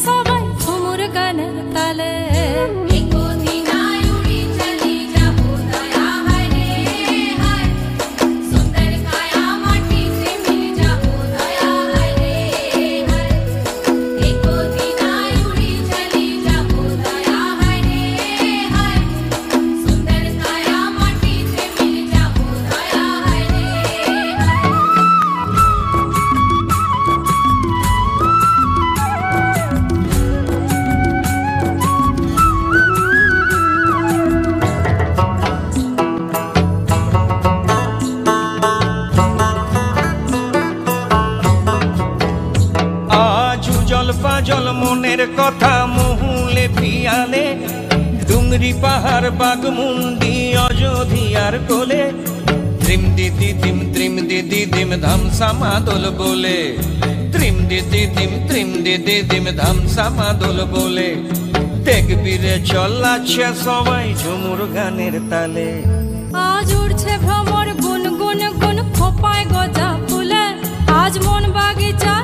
সবাই ঝুমুর গানের তালে। জল মনের কথা মহুলে পিয়ালে, ডুংরি পাহাড় বাগমুন্ডি অযোধিয়ার কোলে, ত্রিম দিদি দিম ধামসা মাদল বলে, ত্রিম দিদি দিম ধামসা মাদল বলে, দেখবি রে চলাচ্ছে সবাই ঝুমুর গানের তালে। আজ উড়ছে ভ্রমর গুন গুন গুন খোপায় গজা ফুলে, আজ মন বাগিচা